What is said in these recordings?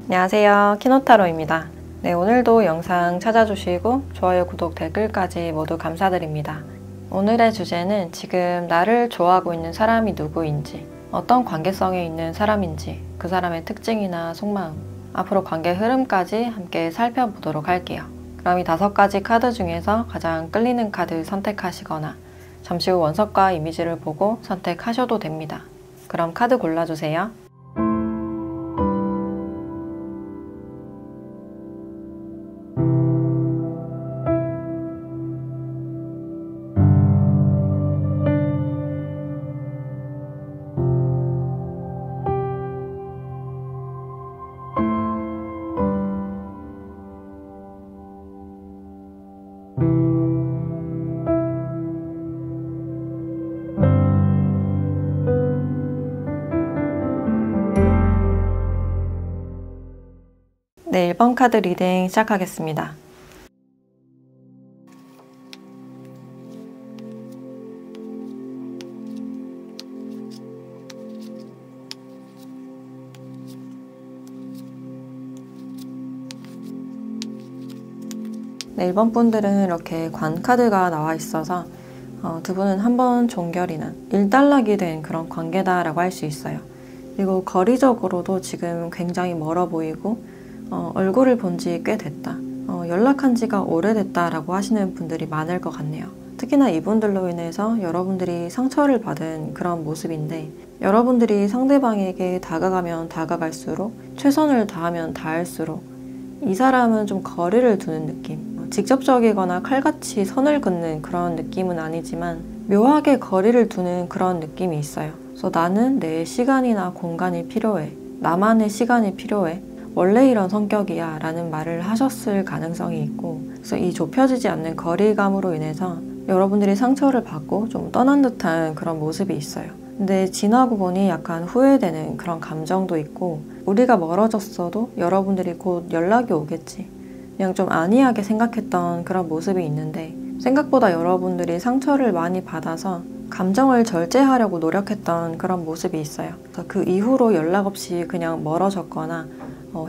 안녕하세요, 키노타로입니다. 네, 오늘도 영상 찾아주시고 좋아요, 구독, 댓글까지 모두 감사드립니다. 오늘의 주제는 지금 나를 좋아하고 있는 사람이 누구인지, 어떤 관계성에 있는 사람인지, 그 사람의 특징이나 속마음, 앞으로 관계 흐름까지 함께 살펴보도록 할게요. 그럼 이 5가지 카드 중에서 가장 끌리는 카드 선택하시거나 잠시 후 원석과 이미지를 보고 선택하셔도 됩니다. 그럼 카드 골라주세요. 네, 1번 카드 리딩 시작하겠습니다. 네, 1번 분들은 이렇게 관 카드가 나와 있어서 두 분은 한번 종결이 난 일단락이 된 그런 관계다라고 할 수 있어요. 그리고 거리적으로도 지금 굉장히 멀어 보이고 얼굴을 본 지 꽤 됐다, 연락한 지가 오래됐다라고 하시는 분들이 많을 것 같네요. 특히나 이분들로 인해서 여러분들이 상처를 받은 그런 모습인데, 여러분들이 상대방에게 다가가면 다가갈수록, 최선을 다하면 다할수록 이 사람은 좀 거리를 두는 느낌, 직접적이거나 칼같이 선을 긋는 그런 느낌은 아니지만 묘하게 거리를 두는 그런 느낌이 있어요. 그래서 나는 내 시간이나 공간이 필요해, 나만의 시간이 필요해, 원래 이런 성격이야 라는 말을 하셨을 가능성이 있고, 그래서 이 좁혀지지 않는 거리감으로 인해서 여러분들이 상처를 받고 좀 떠난 듯한 그런 모습이 있어요. 근데 지나고 보니 약간 후회되는 그런 감정도 있고, 우리가 멀어졌어도 여러분들이 곧 연락이 오겠지, 그냥 좀 안이하게 생각했던 그런 모습이 있는데, 생각보다 여러분들이 상처를 많이 받아서 감정을 절제하려고 노력했던 그런 모습이 있어요. 그래서 그 이후로 연락 없이 그냥 멀어졌거나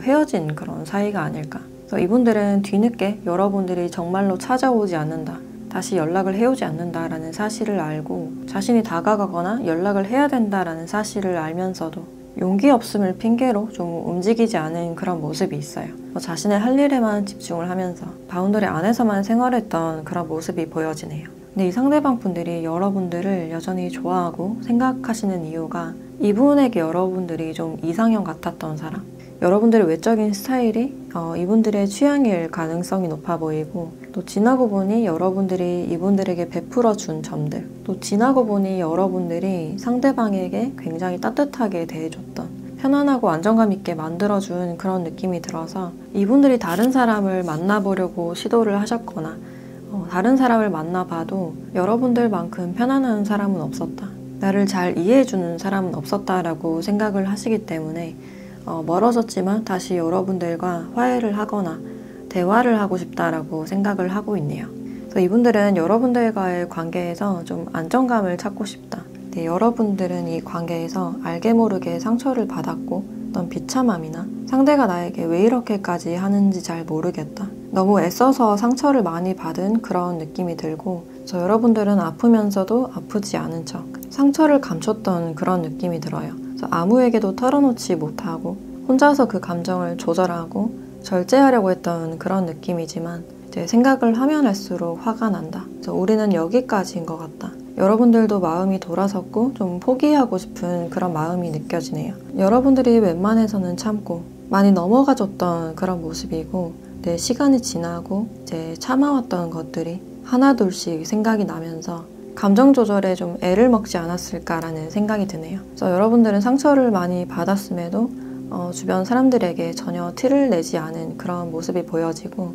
헤어진 그런 사이가 아닐까. 그래서 이분들은 뒤늦게 여러분들이 정말로 찾아오지 않는다, 다시 연락을 해오지 않는다라는 사실을 알고 자신이 다가가거나 연락을 해야 된다라는 사실을 알면서도 용기 없음을 핑계로 좀 움직이지 않은 그런 모습이 있어요. 자신의 할 일에만 집중을 하면서 바운더리 안에서만 생활했던 그런 모습이 보여지네요. 근데 이 상대방 분들이 여러분들을 여전히 좋아하고 생각하시는 이유가, 이분에게 여러분들이 좀 이상형 같았던 사람, 여러분들의 외적인 스타일이 이분들의 취향일 가능성이 높아 보이고, 또 지나고 보니 여러분들이 이분들에게 베풀어 준 점들, 또 지나고 보니 여러분들이 상대방에게 굉장히 따뜻하게 대해줬던, 편안하고 안정감 있게 만들어준 그런 느낌이 들어서 이분들이 다른 사람을 만나보려고 시도를 하셨거나 다른 사람을 만나봐도 여러분들만큼 편안한 사람은 없었다, 나를 잘 이해해주는 사람은 없었다라고 생각을 하시기 때문에 멀어졌지만 다시 여러분들과 화해를 하거나 대화를 하고 싶다라고 생각을 하고 있네요. 그래서 이분들은 여러분들과의 관계에서 좀 안정감을 찾고 싶다. 네, 여러분들은 이 관계에서 알게 모르게 상처를 받았고, 어떤 비참함이나 상대가 나에게 왜 이렇게까지 하는지 잘 모르겠다, 너무 애써서 상처를 많이 받은 그런 느낌이 들고, 그래서 여러분들은 아프면서도 아프지 않은 척 상처를 감췄던 그런 느낌이 들어요. 아무에게도 털어놓지 못하고 혼자서 그 감정을 조절하고 절제하려고 했던 그런 느낌이지만, 이제 생각을 하면 할수록 화가 난다, 그래서 우리는 여기까지인 것 같다, 여러분들도 마음이 돌아섰고 좀 포기하고 싶은 그런 마음이 느껴지네요. 여러분들이 웬만해서는 참고 많이 넘어가줬던 그런 모습이고, 내 시간이 지나고 이제 참아왔던 것들이 하나둘씩 생각이 나면서 감정 조절에 좀 애를 먹지 않았을까라는 생각이 드네요. 그래서 여러분들은 상처를 많이 받았음에도 주변 사람들에게 전혀 티를 내지 않은 그런 모습이 보여지고,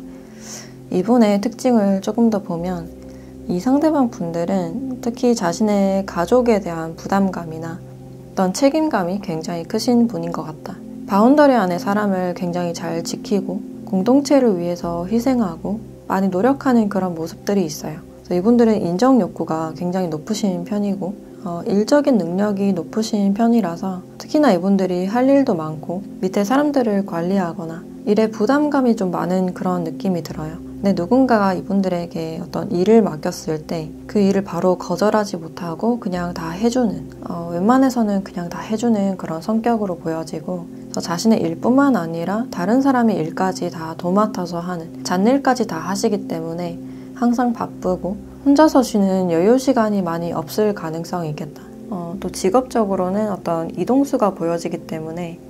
이분의 특징을 조금 더 보면 이 상대방 분들은 특히 자신의 가족에 대한 부담감이나 어떤 책임감이 굉장히 크신 분인 것 같다. 바운더리 안에 사람을 굉장히 잘 지키고 공동체를 위해서 희생하고 많이 노력하는 그런 모습들이 있어요. 그래서 이분들은 인정 욕구가 굉장히 높으신 편이고 일적인 능력이 높으신 편이라서 특히나 이분들이 할 일도 많고 밑에 사람들을 관리하거나 일에 부담감이 좀 많은 그런 느낌이 들어요. 근데 누군가가 이분들에게 어떤 일을 맡겼을 때 그 일을 바로 거절하지 못하고 그냥 다 해주는 웬만해서는 그냥 다 해주는 그런 성격으로 보여지고 자신의 일뿐만 아니라 다른 사람의 일까지 다 도맡아서 하는 잡일까지 다 하시기 때문에 항상 바쁘고 혼자서 쉬는 여유 시간이 많이 없을 가능성이 있겠다. 또 직업적으로는 어떤 이동수가 보여지기 때문에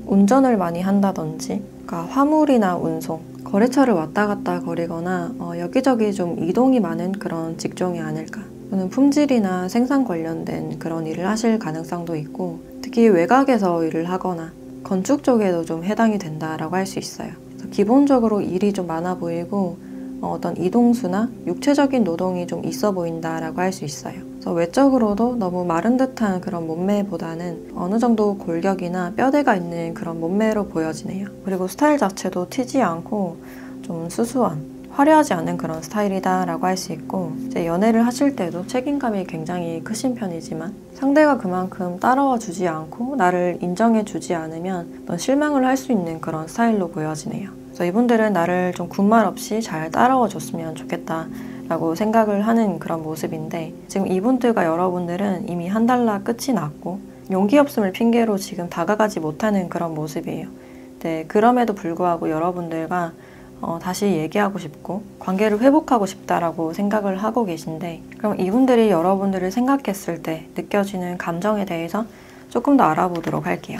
운전을 많이 한다든지 그러니까 화물이나 운송, 거래처를 왔다 갔다 거리거나 여기저기 좀 이동이 많은 그런 직종이 아닐까. 또는 품질이나 생산 관련된 그런 일을 하실 가능성도 있고 특히 외곽에서 일을 하거나 건축 쪽에도 좀 해당이 된다라고 할 수 있어요. 그래서 기본적으로 일이 좀 많아 보이고 어떤 이동수나 육체적인 노동이 좀 있어 보인다라고 할 수 있어요. 그래서 외적으로도 너무 마른 듯한 그런 몸매보다는 어느 정도 골격이나 뼈대가 있는 그런 몸매로 보여지네요. 그리고 스타일 자체도 튀지 않고 좀 수수한, 화려하지 않은 그런 스타일이다라고 할 수 있고 이제 연애를 하실 때도 책임감이 굉장히 크신 편이지만 상대가 그만큼 따라와 주지 않고 나를 인정해 주지 않으면 어떤 실망을 할 수 있는 그런 스타일로 보여지네요. 그래서 이분들은 나를 좀 군말 없이 잘 따라와 줬으면 좋겠다라고 생각을 하는 그런 모습인데 지금 이분들과 여러분들은 이미 한 달락 끝이 났고 용기 없음을 핑계로 지금 다가가지 못하는 그런 모습이에요. 네, 그럼에도 불구하고 여러분들과 다시 얘기하고 싶고 관계를 회복하고 싶다라고 생각을 하고 계신데 그럼 이분들이 여러분들을 생각했을 때 느껴지는 감정에 대해서 조금 더 알아보도록 할게요.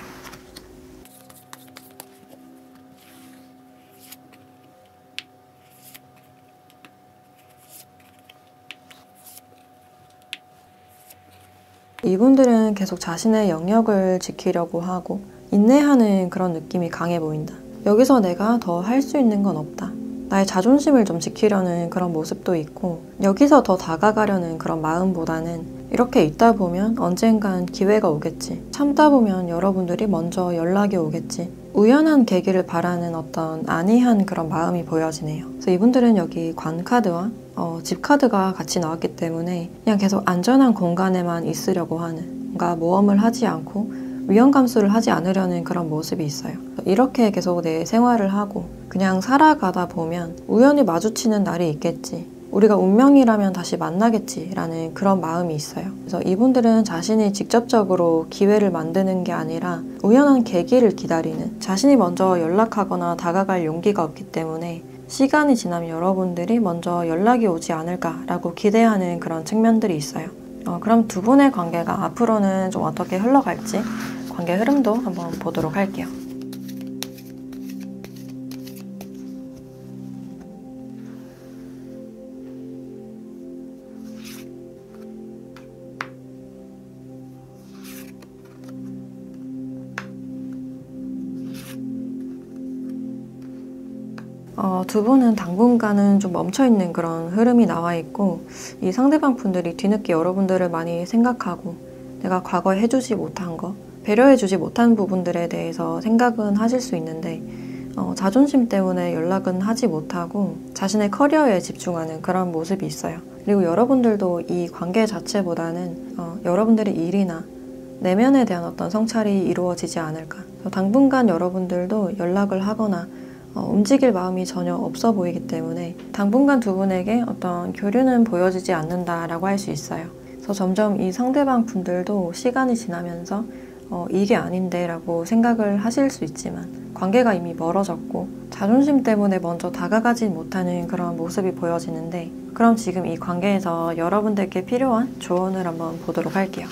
이분들은 계속 자신의 영역을 지키려고 하고 인내하는 그런 느낌이 강해 보인다. 여기서 내가 더 할 수 있는 건 없다. 나의 자존심을 좀 지키려는 그런 모습도 있고 여기서 더 다가가려는 그런 마음보다는 이렇게 있다 보면 언젠간 기회가 오겠지. 참다 보면 여러분들이 먼저 연락이 오겠지. 우연한 계기를 바라는 어떤 안이한 그런 마음이 보여지네요. 그래서 이분들은 여기 관 카드와 집 카드가 같이 나왔기 때문에 그냥 계속 안전한 공간에만 있으려고 하는 뭔가 모험을 하지 않고 위험 감수를 하지 않으려는 그런 모습이 있어요. 이렇게 계속 내 생활을 하고 그냥 살아가다 보면 우연히 마주치는 날이 있겠지. 우리가 운명이라면 다시 만나겠지라는 그런 마음이 있어요. 그래서 이분들은 자신이 직접적으로 기회를 만드는 게 아니라 우연한 계기를 기다리는 자신이 먼저 연락하거나 다가갈 용기가 없기 때문에 시간이 지나면 여러분들이 먼저 연락이 오지 않을까라고 기대하는 그런 측면들이 있어요. 그럼 두 분의 관계가 앞으로는 좀 어떻게 흘러갈지 관계 흐름도 한번 보도록 할게요. 두 분은 당분간은 좀 멈춰있는 그런 흐름이 나와 있고 이 상대방 분들이 뒤늦게 여러분들을 많이 생각하고 내가 과거에 해주지 못한 거 배려해주지 못한 부분들에 대해서 생각은 하실 수 있는데 자존심 때문에 연락은 하지 못하고 자신의 커리어에 집중하는 그런 모습이 있어요. 그리고 여러분들도 이 관계 자체보다는 여러분들의 일이나 내면에 대한 어떤 성찰이 이루어지지 않을까. 당분간 여러분들도 연락을 하거나 움직일 마음이 전혀 없어 보이기 때문에 당분간 두 분에게 어떤 교류는 보여지지 않는다라고 할 수 있어요. 그래서 점점 이 상대방 분들도 시간이 지나면서 이게 아닌데 라고 생각을 하실 수 있지만 관계가 이미 멀어졌고 자존심 때문에 먼저 다가가지 못하는 그런 모습이 보여지는데 그럼 지금 이 관계에서 여러분들께 필요한 조언을 한번 보도록 할게요.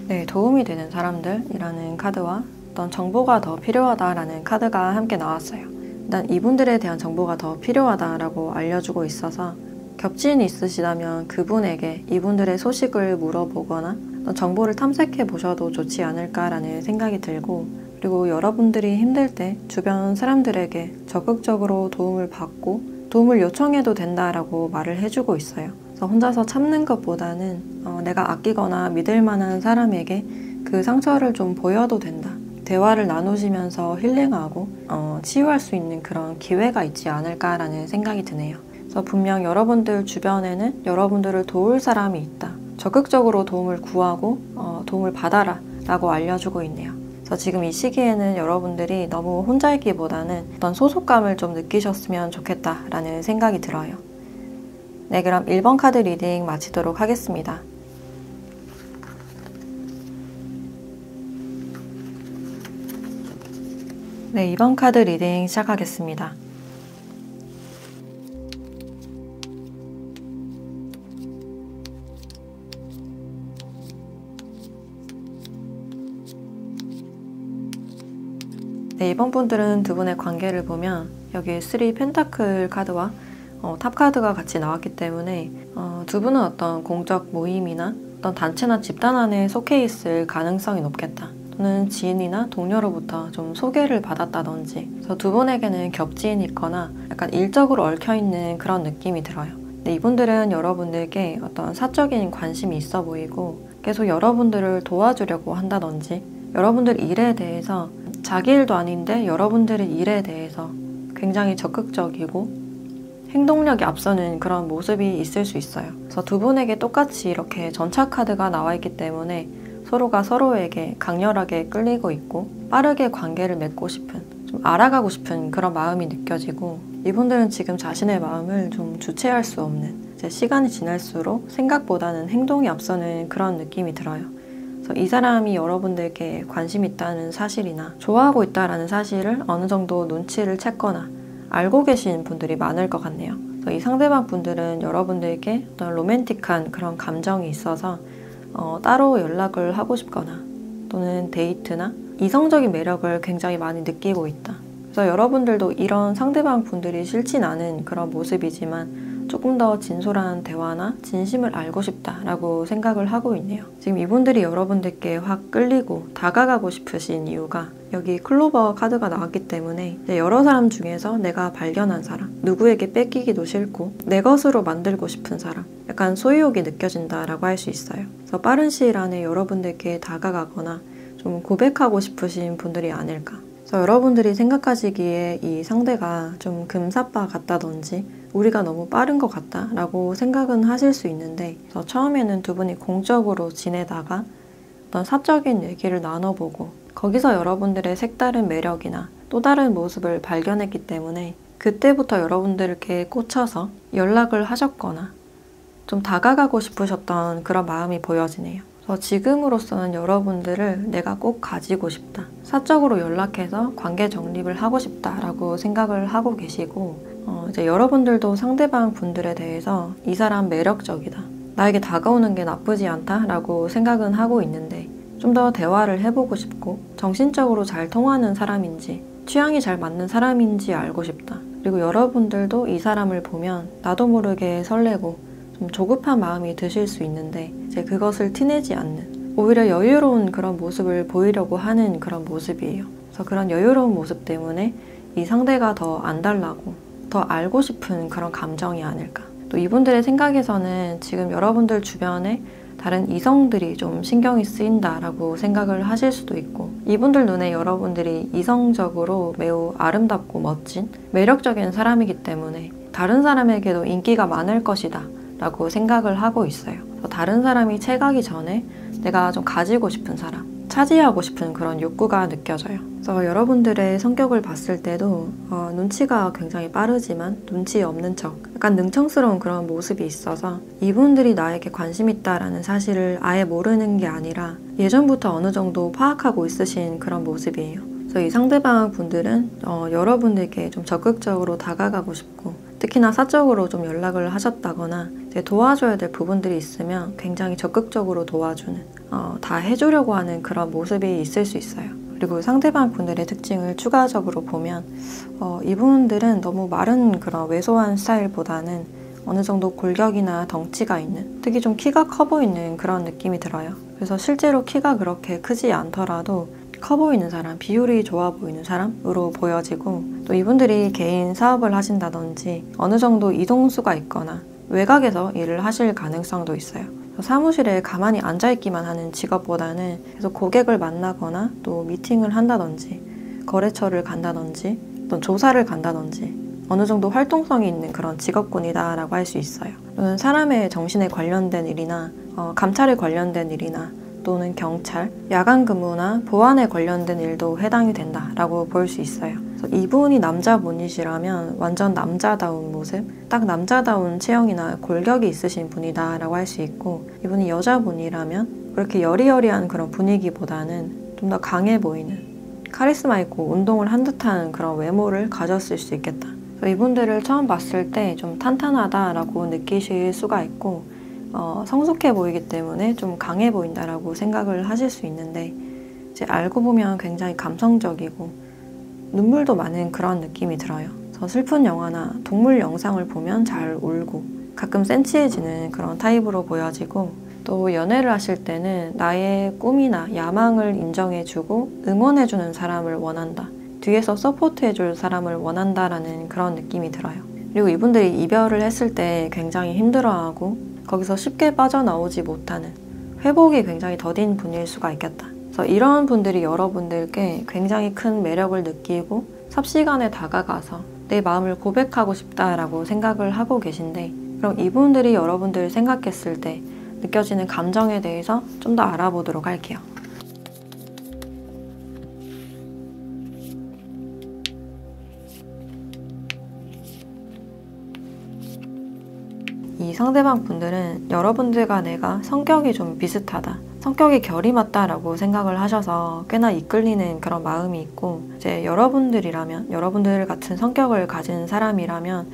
네, 도움이 되는 사람들이라는 카드와 어떤 정보가 더 필요하다라는 카드가 함께 나왔어요. 일단 이분들에 대한 정보가 더 필요하다라고 알려주고 있어서 겹친이 있으시다면 그분에게 이분들의 소식을 물어보거나 어떤 정보를 탐색해 보셔도 좋지 않을까라는 생각이 들고 그리고 여러분들이 힘들 때 주변 사람들에게 적극적으로 도움을 받고 도움을 요청해도 된다라고 말을 해주고 있어요. 그래서 혼자서 참는 것보다는 내가 아끼거나 믿을 만한 사람에게 그 상처를 좀 보여도 된다. 대화를 나누시면서 힐링하고 치유할 수 있는 그런 기회가 있지 않을까라는 생각이 드네요. 그래서 분명 여러분들 주변에는 여러분들을 도울 사람이 있다. 적극적으로 도움을 구하고 도움을 받아라 라고 알려주고 있네요. 그래서 지금 이 시기에는 여러분들이 너무 혼자있기보다는 어떤 소속감을 좀 느끼셨으면 좋겠다라는 생각이 들어요. 네, 그럼 1번 카드 리딩 마치도록 하겠습니다. 네, 2번 카드 리딩 시작하겠습니다. 네, 이번 분들은 두 분의 관계를 보면 여기 3 펜타클 카드와 탑 카드가 같이 나왔기 때문에 두 분은 어떤 공적 모임이나 어떤 단체나 집단 안에 속해 있을 가능성이 높겠다. 또는 지인이나 동료로부터 좀 소개를 받았다든지, 그래서 두 분에게는 겹지인이 있거나 약간 일적으로 얽혀있는 그런 느낌이 들어요. 근데 이분들은 여러분들께 어떤 사적인 관심이 있어 보이고 계속 여러분들을 도와주려고 한다든지, 여러분들 일에 대해서 자기 일도 아닌데 여러분들의 일에 대해서 굉장히 적극적이고 행동력이 앞서는 그런 모습이 있을 수 있어요. 그래서 두 분에게 똑같이 이렇게 전차 카드가 나와 있기 때문에 서로가 서로에게 강렬하게 끌리고 있고 빠르게 관계를 맺고 싶은, 좀 알아가고 싶은 그런 마음이 느껴지고, 이분들은 지금 자신의 마음을 좀 주체할 수 없는, 이제 시간이 지날수록 생각보다는 행동이 앞서는 그런 느낌이 들어요. 그래서 이 사람이 여러분들께 관심 있다는 사실이나 좋아하고 있다는 사실을 어느 정도 눈치를 챘거나 알고 계신 분들이 많을 것 같네요. 그래서 이 상대방 분들은 여러분들께 어떤 로맨틱한 그런 감정이 있어서 따로 연락을 하고 싶거나 또는 데이트나 이성적인 매력을 굉장히 많이 느끼고 있다. 그래서 여러분들도 이런 상대방 분들이 싫진 않은 그런 모습이지만 조금 더 진솔한 대화나 진심을 알고 싶다라고 생각을 하고 있네요. 지금 이분들이 여러분들께 확 끌리고 다가가고 싶으신 이유가 여기 클로버 카드가 나왔기 때문에 여러 사람 중에서 내가 발견한 사람, 누구에게 뺏기기도 싫고 내 것으로 만들고 싶은 사람, 약간 소유욕이 느껴진다라고 할 수 있어요. 그래서 빠른 시일 안에 여러분들께 다가가거나 좀 고백하고 싶으신 분들이 아닐까. 그래서 여러분들이 생각하시기에 이 상대가 좀 금사빠 같다든지 우리가 너무 빠른 것 같다 라고 생각은 하실 수 있는데, 그래서 처음에는 두 분이 공적으로 지내다가 어떤 사적인 얘기를 나눠보고 거기서 여러분들의 색다른 매력이나 또 다른 모습을 발견했기 때문에 그때부터 여러분들께 꽂혀서 연락을 하셨거나 좀 다가가고 싶으셨던 그런 마음이 보여지네요. 그래서 지금으로서는 여러분들을 내가 꼭 가지고 싶다, 사적으로 연락해서 관계 정립을 하고 싶다라고 생각을 하고 계시고, 이제 여러분들도 상대방 분들에 대해서 이 사람 매력적이다, 나에게 다가오는 게 나쁘지 않다라고 생각은 하고 있는데 좀 더 대화를 해보고 싶고 정신적으로 잘 통하는 사람인지 취향이 잘 맞는 사람인지 알고 싶다. 그리고 여러분들도 이 사람을 보면 나도 모르게 설레고 좀 조급한 마음이 드실 수 있는데 이제 그것을 티내지 않는, 오히려 여유로운 그런 모습을 보이려고 하는 그런 모습이에요. 그래서 그런 여유로운 모습 때문에 이 상대가 더 안달나고 더 알고 싶은 그런 감정이 아닐까. 또 이분들의 생각에서는 지금 여러분들 주변에 다른 이성들이 좀 신경이 쓰인다라고 생각을 하실 수도 있고, 이분들 눈에 여러분들이 이성적으로 매우 아름답고 멋진 매력적인 사람이기 때문에 다른 사람에게도 인기가 많을 것이다 라고 생각을 하고 있어요. 다른 사람이 채가기 전에 내가 좀 가지고 싶은 사람, 차지하고 싶은 그런 욕구가 느껴져요. 그래서 여러분들의 성격을 봤을 때도 눈치가 굉장히 빠르지만 눈치 없는 척, 약간 능청스러운 그런 모습이 있어서 이분들이 나에게 관심 있다라는 사실을 아예 모르는 게 아니라 예전부터 어느 정도 파악하고 있으신 그런 모습이에요. 그래서 이 상대방 분들은 여러분들께 좀 적극적으로 다가가고 싶고, 특히나 사적으로 좀 연락을 하셨다거나 이제 도와줘야 될 부분들이 있으면 굉장히 적극적으로 도와주는, 다 해주려고 하는 그런 모습이 있을 수 있어요. 그리고 상대방 분들의 특징을 추가적으로 보면 이분들은 너무 마른 그런 왜소한 스타일보다는 어느 정도 골격이나 덩치가 있는, 특히 좀 키가 커 보이는 그런 느낌이 들어요. 그래서 실제로 키가 그렇게 크지 않더라도 커 보이는 사람, 비율이 좋아 보이는 사람으로 보여지고, 또 이분들이 개인 사업을 하신다든지 어느 정도 이동수가 있거나 외곽에서 일을 하실 가능성도 있어요. 사무실에 가만히 앉아있기만 하는 직업보다는 계속 고객을 만나거나 또 미팅을 한다든지 거래처를 간다든지 또 조사를 간다든지 어느 정도 활동성이 있는 그런 직업군이다 라고 할 수 있어요. 또는 사람의 정신에 관련된 일이나 감찰에 관련된 일이나 또는 경찰, 야간 근무나 보안에 관련된 일도 해당이 된다라고 볼 수 있어요. 그래서 이분이 남자분이시라면 완전 남자다운 모습, 딱 남자다운 체형이나 골격이 있으신 분이다라고 할 수 있고, 이분이 여자분이라면 그렇게 여리여리한 그런 분위기보다는 좀 더 강해 보이는, 카리스마 있고 운동을 한 듯한 그런 외모를 가졌을 수 있겠다. 그래서 이분들을 처음 봤을 때 좀 탄탄하다라고 느끼실 수가 있고, 성숙해 보이기 때문에 좀 강해 보인다라고 생각을 하실 수 있는데, 이제 알고 보면 굉장히 감성적이고 눈물도 많은 그런 느낌이 들어요. 그래서 슬픈 영화나 동물 영상을 보면 잘 울고 가끔 센치해지는 그런 타입으로 보여지고, 또 연애를 하실 때는 나의 꿈이나 야망을 인정해주고 응원해주는 사람을 원한다, 뒤에서 서포트해줄 사람을 원한다라는 그런 느낌이 들어요. 그리고 이분들이 이별을 했을 때 굉장히 힘들어하고 거기서 쉽게 빠져나오지 못하는, 회복이 굉장히 더딘 분일 수가 있겠다. 그래서 이런 분들이 여러분들께 굉장히 큰 매력을 느끼고 삽시간에 다가가서 내 마음을 고백하고 싶다라고 생각을 하고 계신데, 그럼 이분들이 여러분들을 생각했을 때 느껴지는 감정에 대해서 좀 더 알아보도록 할게요. 이 상대방 분들은 여러분들과 내가 성격이 좀 비슷하다, 성격이 결이 맞다라고 생각을 하셔서 꽤나 이끌리는 그런 마음이 있고, 이제 여러분들이라면, 여러분들 같은 성격을 가진 사람이라면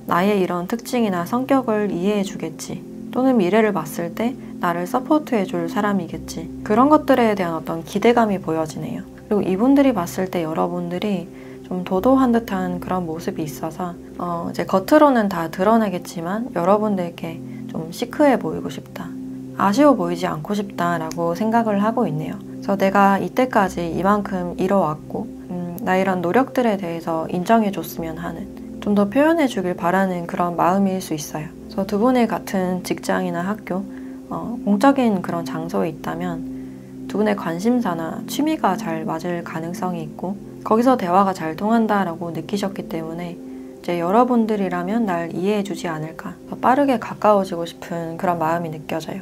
나의 이런 특징이나 성격을 이해해 주겠지, 또는 미래를 봤을 때 나를 서포트해 줄 사람이겠지, 그런 것들에 대한 어떤 기대감이 보여지네요. 그리고 이분들이 봤을 때 여러분들이 좀 도도한 듯한 그런 모습이 있어서 이제 겉으로는 다 드러내겠지만 여러분들께 좀 시크해 보이고 싶다, 아쉬워 보이지 않고 싶다라고 생각을 하고 있네요. 그래서 내가 이때까지 이만큼 이뤄왔고 나 이런 노력들에 대해서 인정해 줬으면 하는, 좀 더 표현해 주길 바라는 그런 마음일 수 있어요. 그래서 두 분이 같은 직장이나 학교, 공적인 그런 장소에 있다면 두 분의 관심사나 취미가 잘 맞을 가능성이 있고, 거기서 대화가 잘 통한다라고 느끼셨기 때문에 이제 여러분들이라면 날 이해해 주지 않을까, 더 빠르게 가까워지고 싶은 그런 마음이 느껴져요.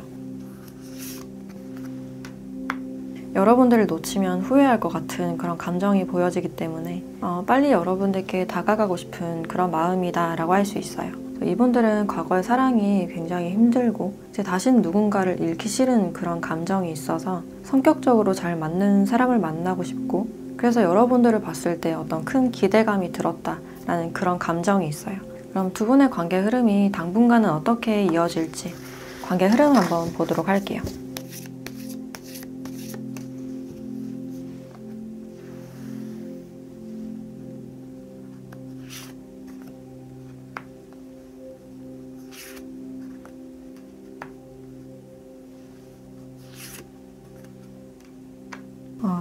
여러분들을 놓치면 후회할 것 같은 그런 감정이 보여지기 때문에 빨리 여러분들께 다가가고 싶은 그런 마음이다 라고 할 수 있어요. 이분들은 과거의 사랑이 굉장히 힘들고 이제 다신 누군가를 잃기 싫은 그런 감정이 있어서 성격적으로 잘 맞는 사람을 만나고 싶고, 그래서 여러분들을 봤을 때 어떤 큰 기대감이 들었다라는 그런 감정이 있어요. 그럼 두 분의 관계 흐름이 당분간은 어떻게 이어질지 관계 흐름 한번 보도록 할게요.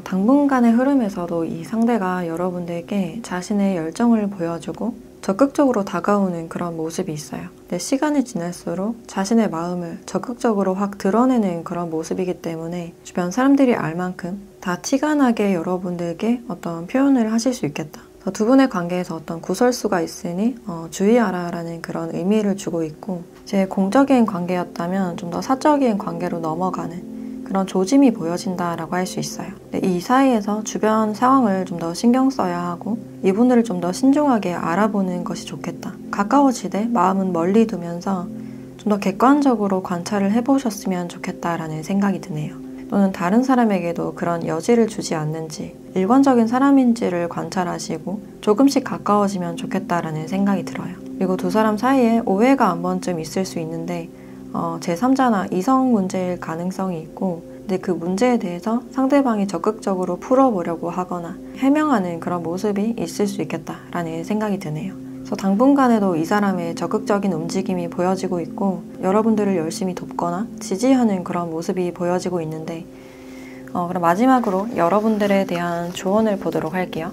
당분간의 흐름에서도 이 상대가 여러분들께 자신의 열정을 보여주고 적극적으로 다가오는 그런 모습이 있어요. 근데 시간이 지날수록 자신의 마음을 적극적으로 확 드러내는 그런 모습이기 때문에 주변 사람들이 알 만큼 다 티가 나게 여러분들께 어떤 표현을 하실 수 있겠다. 두 분의 관계에서 어떤 구설수가 있으니 주의하라 라는 그런 의미를 주고 있고, 제 공적인 관계였다면 좀 더 사적인 관계로 넘어가는 그런 조짐이 보여진다라고 할 수 있어요. 이 사이에서 주변 상황을 좀 더 신경 써야 하고 이분들을 좀 더 신중하게 알아보는 것이 좋겠다. 가까워지되 마음은 멀리 두면서 좀 더 객관적으로 관찰을 해보셨으면 좋겠다라는 생각이 드네요. 또는 다른 사람에게도 그런 여지를 주지 않는지, 일관적인 사람인지를 관찰하시고 조금씩 가까워지면 좋겠다라는 생각이 들어요. 그리고 두 사람 사이에 오해가 한 번쯤 있을 수 있는데 제3자나 이성 문제일 가능성이 있고, 근데 그 문제에 대해서 상대방이 적극적으로 풀어보려고 하거나 해명하는 그런 모습이 있을 수 있겠다라는 생각이 드네요. 그래서 당분간에도 이 사람의 적극적인 움직임이 보여지고 있고 여러분들을 열심히 돕거나 지지하는 그런 모습이 보여지고 있는데, 그럼 마지막으로 여러분들에 대한 조언을 보도록 할게요.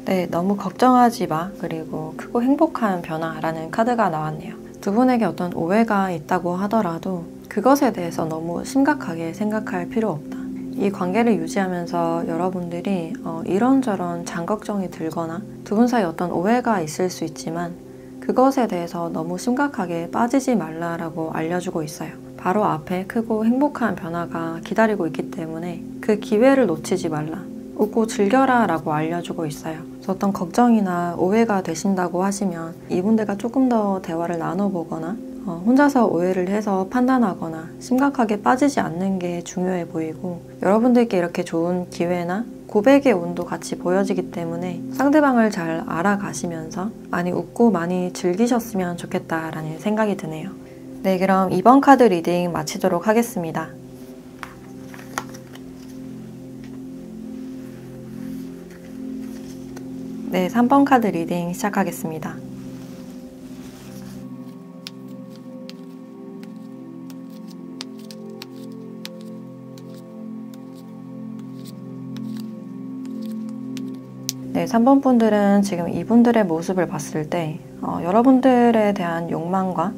네, 너무 걱정하지 마. 그리고 크고 행복한 변화라는 카드가 나왔네요. 두 분에게 어떤 오해가 있다고 하더라도 그것에 대해서 너무 심각하게 생각할 필요 없다. 이 관계를 유지하면서 여러분들이 이런저런 장걱정이 들거나 두 분 사이 어떤 오해가 있을 수 있지만 그것에 대해서 너무 심각하게 빠지지 말라라고 알려주고 있어요. 바로 앞에 크고 행복한 변화가 기다리고 있기 때문에 그 기회를 놓치지 말라. 웃고 즐겨라 라고 알려주고 있어요. 그래서 어떤 걱정이나 오해가 되신다고 하시면 이분들과 조금 더 대화를 나눠보거나 혼자서 오해를 해서 판단하거나 심각하게 빠지지 않는 게 중요해 보이고, 여러분들께 이렇게 좋은 기회나 고백의 운도 같이 보여지기 때문에 상대방을 잘 알아가시면서 많이 웃고 많이 즐기셨으면 좋겠다라는 생각이 드네요. 네, 그럼 이번 카드 리딩 마치도록 하겠습니다. 네, 3번 카드 리딩 시작하겠습니다. 네, 3번 분들은 지금 이분들의 모습을 봤을 때 여러분들에 대한 욕망과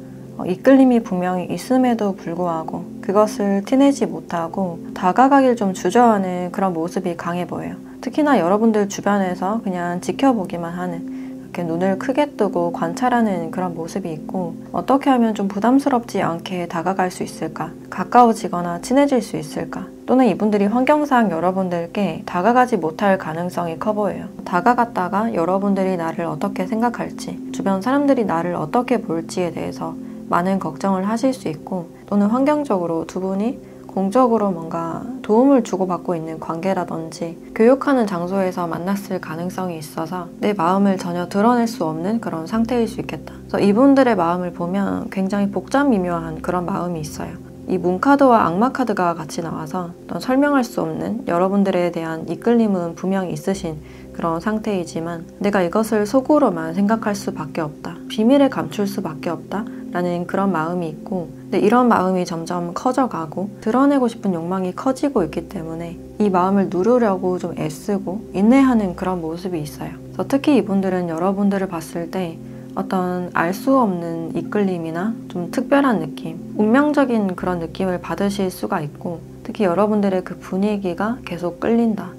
이끌림이 분명히 있음에도 불구하고 그것을 티내지 못하고 다가가길 좀 주저하는 그런 모습이 강해 보여요. 특히나 여러분들 주변에서 그냥 지켜보기만 하는, 이렇게 눈을 크게 뜨고 관찰하는 그런 모습이 있고, 어떻게 하면 좀 부담스럽지 않게 다가갈 수 있을까? 가까워지거나 친해질 수 있을까? 또는 이분들이 환경상 여러분들께 다가가지 못할 가능성이 커 보여요. 다가갔다가 여러분들이 나를 어떻게 생각할지, 주변 사람들이 나를 어떻게 볼지에 대해서 많은 걱정을 하실 수 있고, 또는 환경적으로 두 분이 공적으로 뭔가 도움을 주고받고 있는 관계라든지 교육하는 장소에서 만났을 가능성이 있어서 내 마음을 전혀 드러낼 수 없는 그런 상태일 수 있겠다. 그래서 이분들의 마음을 보면 굉장히 복잡 미묘한 그런 마음이 있어요. 이 문카드와 악마카드가 같이 나와서 어떤 설명할 수 없는 여러분들에 대한 이끌림은 분명히 있으신 그런 상태이지만 내가 이것을 속으로만 생각할 수밖에 없다. 비밀을 감출 수밖에 없다. 라는 그런 마음이 있고, 근데 이런 마음이 점점 커져가고 드러내고 싶은 욕망이 커지고 있기 때문에 이 마음을 누르려고 좀 애쓰고 인내하는 그런 모습이 있어요. 그래서 특히 이분들은 여러분들을 봤을 때 어떤 알 수 없는 이끌림이나 좀 특별한 느낌, 운명적인 그런 느낌을 받으실 수가 있고, 특히 여러분들의 그 분위기가 계속 끌린다,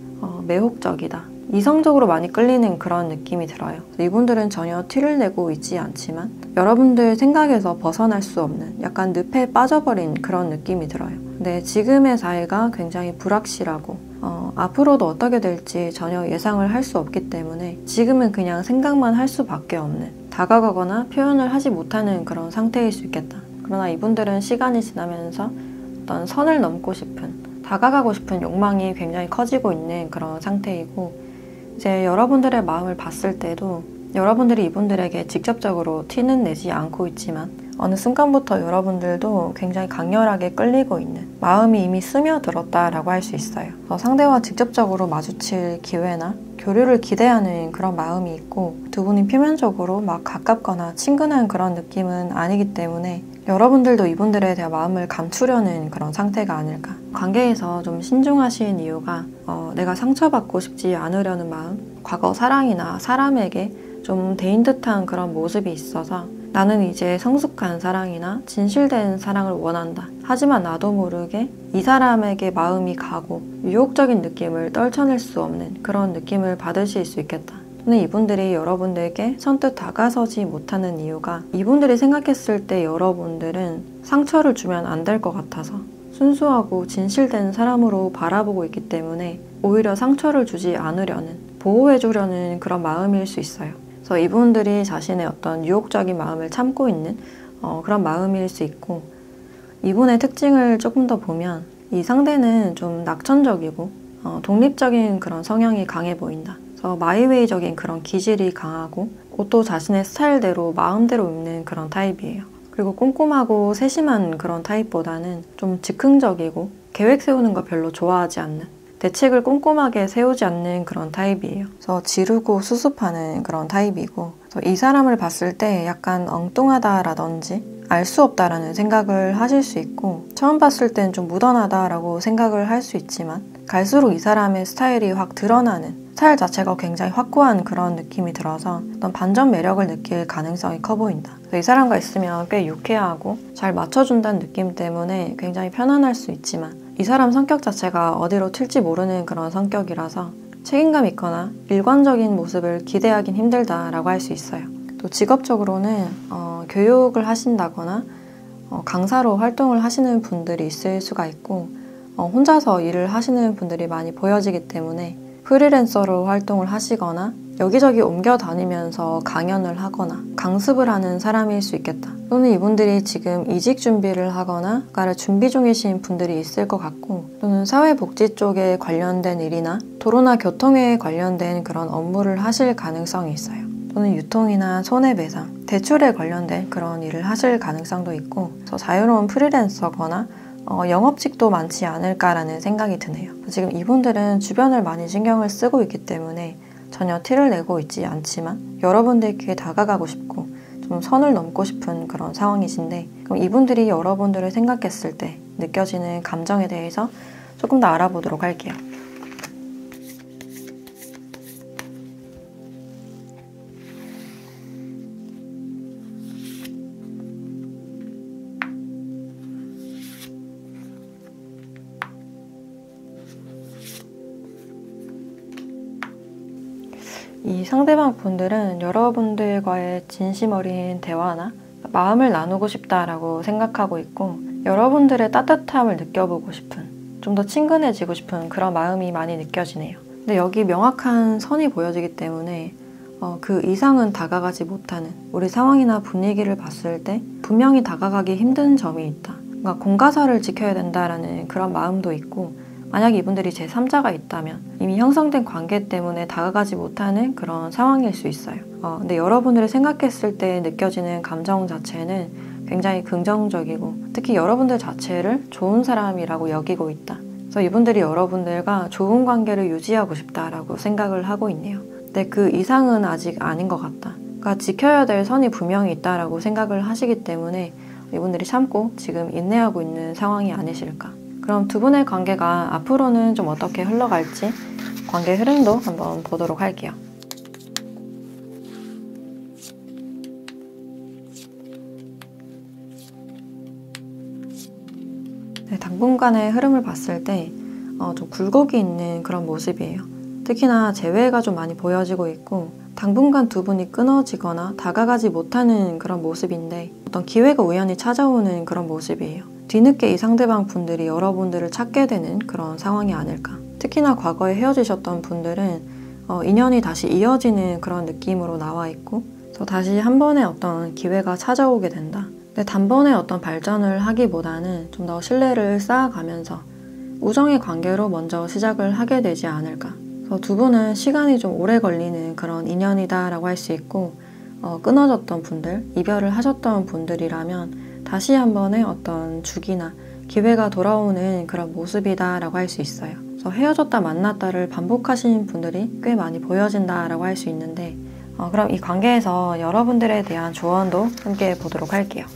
매혹적이다, 이성적으로 많이 끌리는 그런 느낌이 들어요. 이분들은 전혀 티를 내고 있지 않지만 여러분들 생각에서 벗어날 수 없는 약간 늪에 빠져버린 그런 느낌이 들어요. 근데 지금의 사이가 굉장히 불확실하고 앞으로도 어떻게 될지 전혀 예상을 할 수 없기 때문에 지금은 그냥 생각만 할 수밖에 없는, 다가가거나 표현을 하지 못하는 그런 상태일 수 있겠다. 그러나 이분들은 시간이 지나면서 어떤 선을 넘고 싶은, 다가가고 싶은 욕망이 굉장히 커지고 있는 그런 상태이고, 이제 여러분들의 마음을 봤을 때도 여러분들이 이분들에게 직접적으로 티는 내지 않고 있지만 어느 순간부터 여러분들도 굉장히 강렬하게 끌리고 있는, 마음이 이미 스며들었다라고 할 수 있어요. 상대와 직접적으로 마주칠 기회나 교류를 기대하는 그런 마음이 있고, 두 분이 표면적으로 막 가깝거나 친근한 그런 느낌은 아니기 때문에 여러분들도 이분들에 대한 마음을 감추려는 그런 상태가 아닐까. 관계에서 좀 신중하신 이유가 내가 상처받고 싶지 않으려는 마음, 과거 사랑이나 사람에게 좀 대인 듯한 그런 모습이 있어서 나는 이제 성숙한 사랑이나 진실된 사랑을 원한다. 하지만 나도 모르게 이 사람에게 마음이 가고 유혹적인 느낌을 떨쳐낼 수 없는 그런 느낌을 받으실 수 있겠다. 또는 이분들이 여러분들에게 선뜻 다가서지 못하는 이유가 이분들이 생각했을 때 여러분들은 상처를 주면 안 될 것 같아서 순수하고 진실된 사람으로 바라보고 있기 때문에 오히려 상처를 주지 않으려는, 보호해주려는 그런 마음일 수 있어요. 그래서 이분들이 자신의 어떤 유혹적인 마음을 참고 있는 그런 마음일 수 있고, 이분의 특징을 조금 더 보면 이 상대는 좀 낙천적이고 독립적인 그런 성향이 강해 보인다. 그래서 마이웨이적인 그런 기질이 강하고 옷도 자신의 스타일대로 마음대로 입는 그런 타입이에요. 그리고 꼼꼼하고 세심한 그런 타입보다는 좀 즉흥적이고 계획 세우는 거 별로 좋아하지 않는, 대책을 꼼꼼하게 세우지 않는 그런 타입이에요. 그래서 지르고 수습하는 그런 타입이고, 그래서 이 사람을 봤을 때 약간 엉뚱하다라든지 알 수 없다라는 생각을 하실 수 있고, 처음 봤을 땐 좀 무던하다라고 생각을 할 수 있지만 갈수록 이 사람의 스타일이 확 드러나는, 스타일 자체가 굉장히 확고한 그런 느낌이 들어서 어떤 반전 매력을 느낄 가능성이 커 보인다. 이 사람과 있으면 꽤 유쾌하고 잘 맞춰준다는 느낌 때문에 굉장히 편안할 수 있지만, 이 사람 성격 자체가 어디로 튈지 모르는 그런 성격이라서 책임감 있거나 일관적인 모습을 기대하긴 힘들다라고 할 수 있어요. 또 직업적으로는 교육을 하신다거나 강사로 활동을 하시는 분들이 있을 수가 있고, 혼자서 일을 하시는 분들이 많이 보여지기 때문에 프리랜서로 활동을 하시거나 여기저기 옮겨 다니면서 강연을 하거나 강습을 하는 사람일 수 있겠다. 또는 이분들이 지금 이직 준비를 하거나 가를 준비 중이신 분들이 있을 것 같고, 또는 사회복지 쪽에 관련된 일이나 도로나 교통에 관련된 그런 업무를 하실 가능성이 있어요. 또는 유통이나 손해배상, 대출에 관련된 그런 일을 하실 가능성도 있고, 그래서 자유로운 프리랜서거나 영업직도 많지 않을까라는 생각이 드네요. 지금 이분들은 주변을 많이 신경을 쓰고 있기 때문에 전혀 티를 내고 있지 않지만 여러분들께 다가가고 싶고 좀 선을 넘고 싶은 그런 상황이신데, 그럼 이분들이 여러분들을 생각했을 때 느껴지는 감정에 대해서 조금 더 알아보도록 할게요. 이 상대방 분들은 여러분들과의 진심 어린 대화나 마음을 나누고 싶다라고 생각하고 있고, 여러분들의 따뜻함을 느껴보고 싶은, 좀 더 친근해지고 싶은 그런 마음이 많이 느껴지네요. 근데 여기 명확한 선이 보여지기 때문에 그 이상은 다가가지 못하는, 우리 상황이나 분위기를 봤을 때 분명히 다가가기 힘든 점이 있다. 그러니까 공가사를 지켜야 된다라는 그런 마음도 있고, 만약 이분들이 제3자가 있다면 이미 형성된 관계 때문에 다가가지 못하는 그런 상황일 수 있어요. 근데 여러분들을 생각했을 때 느껴지는 감정 자체는 굉장히 긍정적이고, 특히 여러분들 자체를 좋은 사람이라고 여기고 있다. 그래서 이분들이 여러분들과 좋은 관계를 유지하고 싶다라고 생각을 하고 있네요. 근데 그 이상은 아직 아닌 것 같다. 그러니까 지켜야 될 선이 분명히 있다라고 생각을 하시기 때문에 이분들이 참고 지금 인내하고 있는 상황이 아니실까. 그럼 두 분의 관계가 앞으로는 좀 어떻게 흘러갈지 관계 흐름도 한번 보도록 할게요. 네, 당분간의 흐름을 봤을 때 좀 굴곡이 있는 그런 모습이에요. 특히나 재회가 좀 많이 보여지고 있고, 당분간 두 분이 끊어지거나 다가가지 못하는 그런 모습인데 어떤 기회가 우연히 찾아오는 그런 모습이에요. 뒤늦게 이 상대방 분들이 여러분들을 찾게 되는 그런 상황이 아닐까. 특히나 과거에 헤어지셨던 분들은 인연이 다시 이어지는 그런 느낌으로 나와 있고, 그래서 다시 한 번의 어떤 기회가 찾아오게 된다. 근데 단번에 어떤 발전을 하기보다는 좀 더 신뢰를 쌓아가면서 우정의 관계로 먼저 시작을 하게 되지 않을까. 그래서 두 분은 시간이 좀 오래 걸리는 그런 인연이다라고 할 수 있고, 끊어졌던 분들, 이별을 하셨던 분들이라면 다시 한 번의 어떤 주기나 기회가 돌아오는 그런 모습이다라고 할 수 있어요. 그래서 헤어졌다 만났다를 반복하신 분들이 꽤 많이 보여진다라고 할 수 있는데, 그럼 이 관계에서 여러분들에 대한 조언도 함께 보도록 할게요.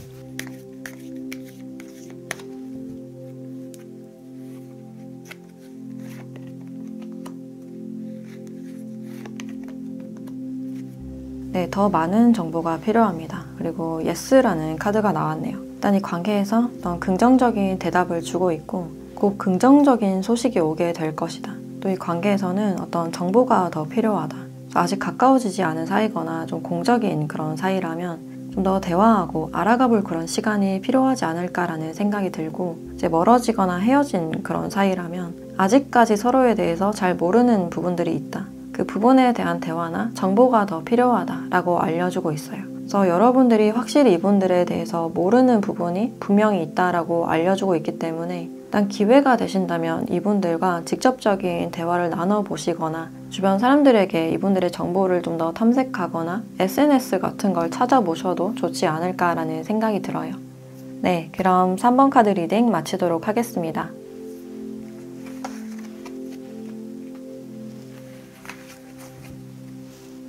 네, 더 많은 정보가 필요합니다. 그리고 Yes라는 카드가 나왔네요. 일단 이 관계에서 어떤 긍정적인 대답을 주고 있고, 곧 긍정적인 소식이 오게 될 것이다. 또 이 관계에서는 어떤 정보가 더 필요하다. 아직 가까워지지 않은 사이거나 좀 공적인 그런 사이라면 좀 더 대화하고 알아가볼 그런 시간이 필요하지 않을까라는 생각이 들고, 이제 멀어지거나 헤어진 그런 사이라면 아직까지 서로에 대해서 잘 모르는 부분들이 있다. 그 부분에 대한 대화나 정보가 더 필요하다라고 알려주고 있어요. 그래서 여러분들이 확실히 이분들에 대해서 모르는 부분이 분명히 있다라고 알려주고 있기 때문에, 일단 기회가 되신다면 이분들과 직접적인 대화를 나눠보시거나 주변 사람들에게 이분들의 정보를 좀 더 탐색하거나 SNS 같은 걸 찾아보셔도 좋지 않을까라는 생각이 들어요. 네, 그럼 3번 카드 리딩 마치도록 하겠습니다.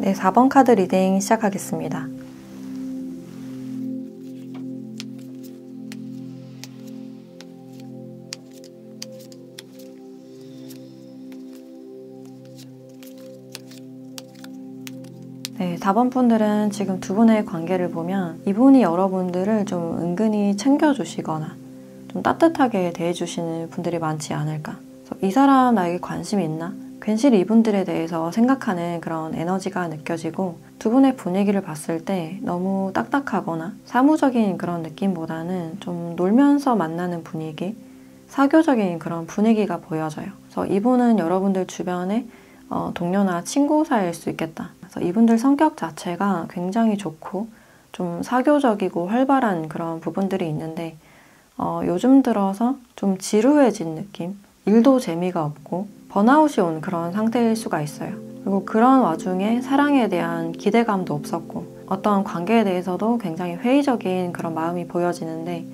네, 4번 카드 리딩 시작하겠습니다. 네, 4번 분들은 지금 두 분의 관계를 보면 이분이 여러분들을 좀 은근히 챙겨주시거나 좀 따뜻하게 대해주시는 분들이 많지 않을까. 그래서 이 사람 나에게 관심이 있나? 괜시리 이분들에 대해서 생각하는 그런 에너지가 느껴지고 두 분의 분위기를 봤을 때 너무 딱딱하거나 사무적인 그런 느낌보다는 좀 놀면서 만나는 분위기, 사교적인 그런 분위기가 보여져요. 그래서 이분은 여러분들 주변에 동료나 친구 사이일 수 있겠다. 그래서 이분들 성격 자체가 굉장히 좋고 좀 사교적이고 활발한 그런 부분들이 있는데 요즘 들어서 좀 지루해진 느낌, 일도 재미가 없고 번아웃이 온 그런 상태일 수가 있어요. 그리고 그런 와중에 사랑에 대한 기대감도 없었고 어떤 관계에 대해서도 굉장히 회의적인 그런 마음이 보여지는데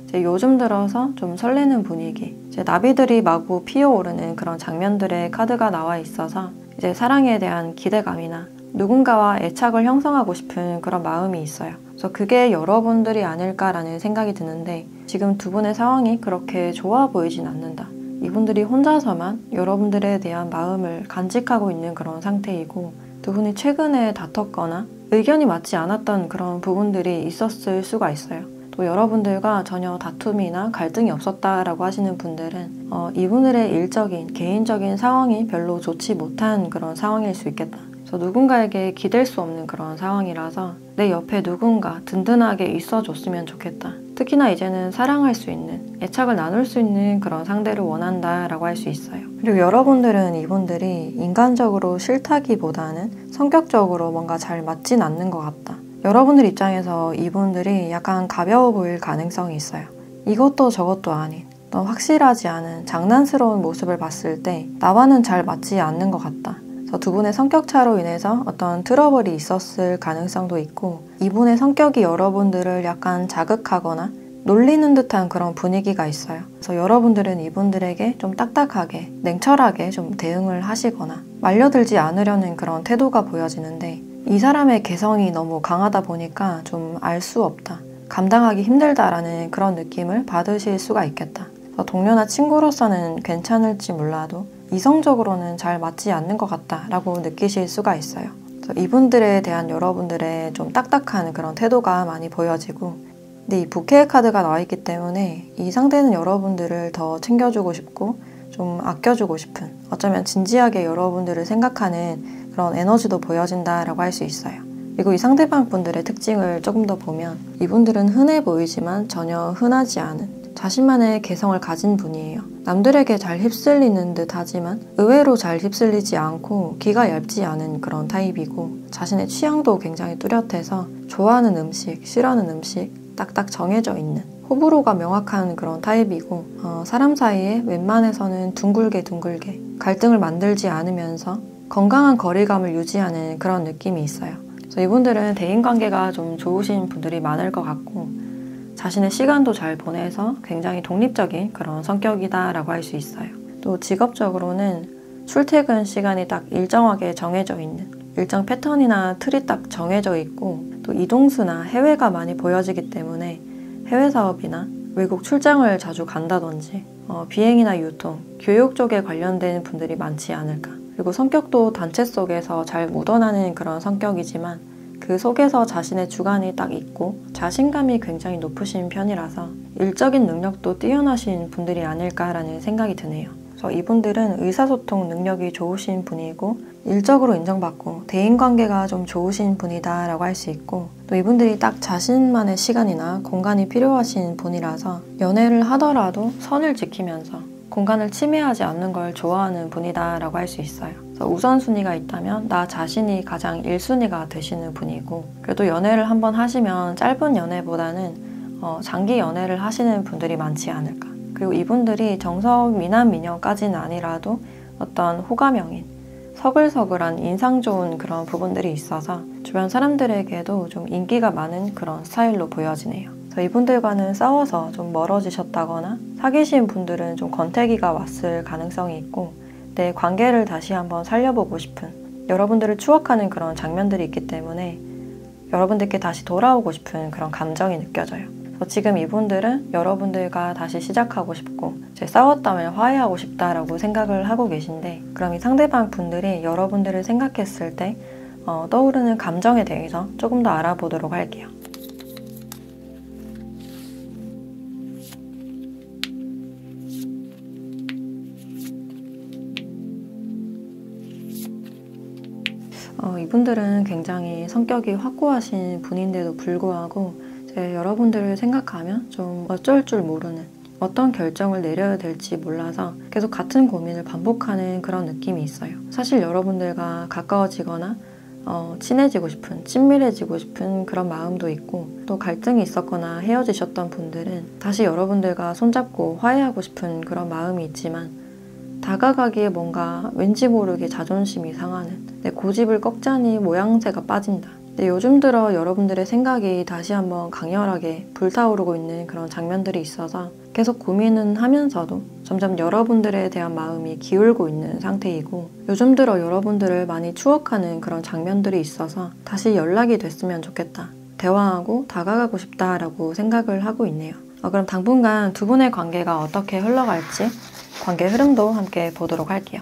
이제 요즘 들어서 좀 설레는 분위기, 이제 나비들이 마구 피어오르는 그런 장면들의 카드가 나와 있어서 이제 사랑에 대한 기대감이나 누군가와 애착을 형성하고 싶은 그런 마음이 있어요. 그래서 그게 여러분들이 아닐까라는 생각이 드는데 지금 두 분의 상황이 그렇게 좋아 보이진 않는다. 이분들이 혼자서만 여러분들에 대한 마음을 간직하고 있는 그런 상태이고 두 분이 최근에 다퉜거나 의견이 맞지 않았던 그런 부분들이 있었을 수가 있어요. 또 여러분들과 전혀 다툼이나 갈등이 없었다라고 하시는 분들은 이분들의 일적인, 개인적인 상황이 별로 좋지 못한 그런 상황일 수 있겠다. 그래서 누군가에게 기댈 수 없는 그런 상황이라서 내 옆에 누군가 든든하게 있어줬으면 좋겠다. 특히나 이제는 사랑할 수 있는, 애착을 나눌 수 있는 그런 상대를 원한다라고 할 수 있어요. 그리고 여러분들은 이분들이 인간적으로 싫다기보다는 성격적으로 뭔가 잘 맞진 않는 것 같다. 여러분들 입장에서 이분들이 약간 가벼워 보일 가능성이 있어요. 이것도 저것도 아닌, 또 확실하지 않은 장난스러운 모습을 봤을 때 나와는 잘 맞지 않는 것 같다. 그래서 두 분의 성격 차로 인해서 어떤 트러블이 있었을 가능성도 있고 이분의 성격이 여러분들을 약간 자극하거나 놀리는 듯한 그런 분위기가 있어요. 그래서 여러분들은 이분들에게 좀 딱딱하게, 냉철하게 좀 대응을 하시거나 말려들지 않으려는 그런 태도가 보여지는데 이 사람의 개성이 너무 강하다 보니까 좀 알 수 없다. 감당하기 힘들다라는 그런 느낌을 받으실 수가 있겠다. 그래서 동료나 친구로서는 괜찮을지 몰라도 이성적으로는 잘 맞지 않는 것 같다라고 느끼실 수가 있어요. 그래서 이분들에 대한 여러분들의 좀 딱딱한 그런 태도가 많이 보여지고 근데 이 부캐의 카드가 나와 있기 때문에 이 상대는 여러분들을 더 챙겨주고 싶고 좀 아껴주고 싶은 어쩌면 진지하게 여러분들을 생각하는 그런 에너지도 보여진다라고 할 수 있어요. 그리고 이 상대방 분들의 특징을 조금 더 보면 이분들은 흔해 보이지만 전혀 흔하지 않은 자신만의 개성을 가진 분이에요. 남들에게 잘 휩쓸리는 듯 하지만 의외로 잘 휩쓸리지 않고 귀가 얇지 않은 그런 타입이고 자신의 취향도 굉장히 뚜렷해서 좋아하는 음식, 싫어하는 음식 딱딱 정해져 있는 호불호가 명확한 그런 타입이고 사람 사이에 웬만해서는 둥글게 갈등을 만들지 않으면서 건강한 거리감을 유지하는 그런 느낌이 있어요. 그래서 이분들은 대인관계가 좀 좋으신 분들이 많을 것 같고 자신의 시간도 잘 보내서 굉장히 독립적인 그런 성격이다라고 할 수 있어요. 또 직업적으로는 출퇴근 시간이 딱 일정하게 정해져 있는 일정 패턴이나 틀이 딱 정해져 있고 또 이동수나 해외가 많이 보여지기 때문에 해외 사업이나 외국 출장을 자주 간다든지 비행이나 유통, 교육 쪽에 관련된 분들이 많지 않을까. 그리고 성격도 단체 속에서 잘 묻어나는 그런 성격이지만 그 속에서 자신의 주관이 딱 있고 자신감이 굉장히 높으신 편이라서 일적인 능력도 뛰어나신 분들이 아닐까라는 생각이 드네요. 그래서 이분들은 의사소통 능력이 좋으신 분이고 일적으로 인정받고 대인관계가 좀 좋으신 분이다 라고 할 수 있고 또 이분들이 딱 자신만의 시간이나 공간이 필요하신 분이라서 연애를 하더라도 선을 지키면서 공간을 침해하지 않는 걸 좋아하는 분이다 라고 할 수 있어요. 그래서 우선순위가 있다면 나 자신이 가장 1순위가 되시는 분이고 그래도 연애를 한번 하시면 짧은 연애보다는 장기 연애를 하시는 분들이 많지 않을까. 그리고 이분들이 정석 미남 미녀까지는 아니라도 어떤 호감형인 서글서글한 인상 좋은 그런 부분들이 있어서 주변 사람들에게도 좀 인기가 많은 그런 스타일로 보여지네요. 그래서 이분들과는 싸워서 좀 멀어지셨다거나 사귀신 분들은 좀 권태기가 왔을 가능성이 있고 내 관계를 다시 한번 살려보고 싶은 여러분들을 추억하는 그런 장면들이 있기 때문에 여러분들께 다시 돌아오고 싶은 그런 감정이 느껴져요. 지금 이분들은 여러분들과 다시 시작하고 싶고 이제 싸웠다면 화해하고 싶다라고 생각을 하고 계신데 그럼 이 상대방 분들이 여러분들을 생각했을 때 떠오르는 감정에 대해서 조금 더 알아보도록 할게요. 이분들은 굉장히 성격이 확고하신 분인데도 불구하고 여러분들을 생각하면 좀 어쩔 줄 모르는, 어떤 결정을 내려야 될지 몰라서 계속 같은 고민을 반복하는 그런 느낌이 있어요. 사실 여러분들과 가까워지거나 친해지고 싶은, 친밀해지고 싶은 그런 마음도 있고, 또 갈등이 있었거나 헤어지셨던 분들은 다시 여러분들과 손잡고 화해하고 싶은 그런 마음이 있지만, 다가가기에 뭔가 왠지 모르게 자존심이 상하는, 내 고집을 꺾자니 모양새가 빠진다. 근데 요즘 들어 여러분들의 생각이 다시 한번 강렬하게 불타오르고 있는 그런 장면들이 있어서 계속 고민은 하면서도 점점 여러분들에 대한 마음이 기울고 있는 상태이고, 요즘 들어 여러분들을 많이 추억하는 그런 장면들이 있어서 다시 연락이 됐으면 좋겠다, 대화하고 다가가고 싶다라고 생각을 하고 있네요. 그럼 당분간 두 분의 관계가 어떻게 흘러갈지 관계 흐름도 함께 보도록 할게요.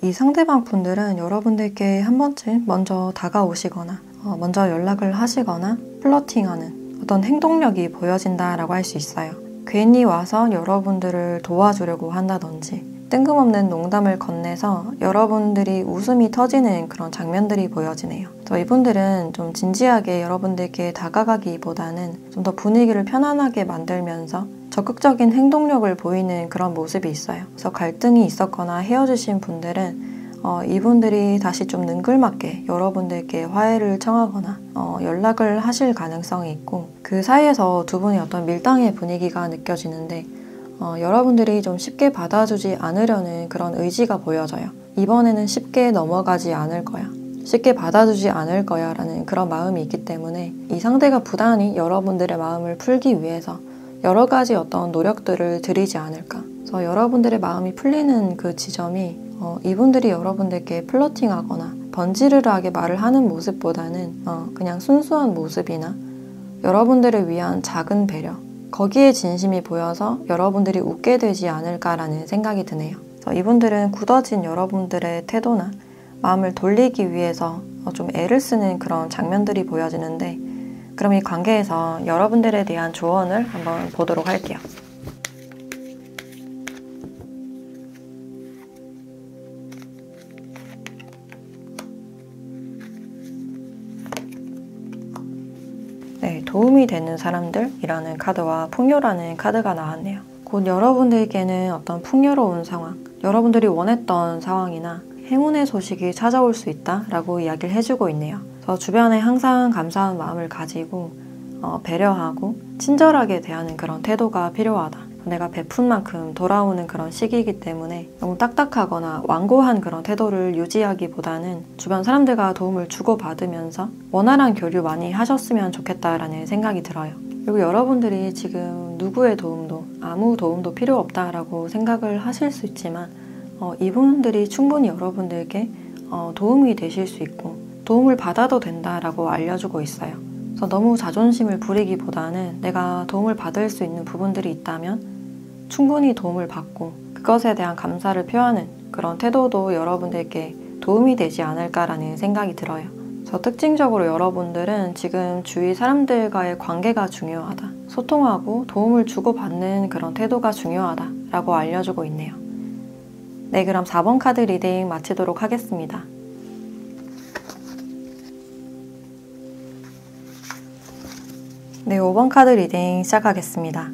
이 상대방 분들은 여러분들께 한 번쯤 먼저 다가오시거나 먼저 연락을 하시거나 플러팅하는 어떤 행동력이 보여진다라고 할 수 있어요. 괜히 와서 여러분들을 도와주려고 한다든지, 뜬금없는 농담을 건네서 여러분들이 웃음이 터지는 그런 장면들이 보여지네요. 이분들은 좀 진지하게 여러분들께 다가가기보다는 좀 더 분위기를 편안하게 만들면서 적극적인 행동력을 보이는 그런 모습이 있어요. 그래서 갈등이 있었거나 헤어지신 분들은 이분들이 다시 좀 능글맞게 여러분들께 화해를 청하거나 연락을 하실 가능성이 있고, 그 사이에서 두 분의 어떤 밀당의 분위기가 느껴지는데 여러분들이 좀 쉽게 받아주지 않으려는 그런 의지가 보여져요. 이번에는 쉽게 넘어가지 않을 거야, 쉽게 받아주지 않을 거야 라는 그런 마음이 있기 때문에 이 상대가 부단히 여러분들의 마음을 풀기 위해서 여러 가지 어떤 노력들을 들이지 않을까. 그래서 여러분들의 마음이 풀리는 그 지점이 이분들이 여러분들께 플러팅하거나 번지르르하게 말을 하는 모습보다는 그냥 순수한 모습이나 여러분들을 위한 작은 배려, 거기에 진심이 보여서 여러분들이 웃게 되지 않을까라는 생각이 드네요. 그래서 이분들은 굳어진 여러분들의 태도나 마음을 돌리기 위해서 좀 애를 쓰는 그런 장면들이 보여지는데, 그럼 이 관계에서 여러분들에 대한 조언을 한번 보도록 할게요. 네, 도움이 되는 사람들이라는 카드와 풍요라는 카드가 나왔네요. 곧 여러분들께는 어떤 풍요로운 상황, 여러분들이 원했던 상황이나 행운의 소식이 찾아올 수 있다라고 이야기를 해주고 있네요. 그래서 주변에 항상 감사한 마음을 가지고 배려하고 친절하게 대하는 그런 태도가 필요하다. 내가 베푼 만큼 돌아오는 그런 시기이기 때문에 너무 딱딱하거나 완고한 그런 태도를 유지하기보다는 주변 사람들과 도움을 주고받으면서 원활한 교류 많이 하셨으면 좋겠다라는 생각이 들어요. 그리고 여러분들이 지금 누구의 도움도, 아무 도움도 필요 없다라고 생각을 하실 수 있지만 이분들이 충분히 여러분들께 도움이 되실 수 있고 도움을 받아도 된다라고 알려주고 있어요. 그래서 너무 자존심을 부리기보다는 내가 도움을 받을 수 있는 부분들이 있다면 충분히 도움을 받고 그것에 대한 감사를 표하는 그런 태도도 여러분들께 도움이 되지 않을까라는 생각이 들어요. 그래서 특징적으로 여러분들은 지금 주위 사람들과의 관계가 중요하다, 소통하고 도움을 주고받는 그런 태도가 중요하다라고 알려주고 있네요. 네, 그럼 4번 카드 리딩 마치도록 하겠습니다. 네, 5번 카드 리딩 시작하겠습니다.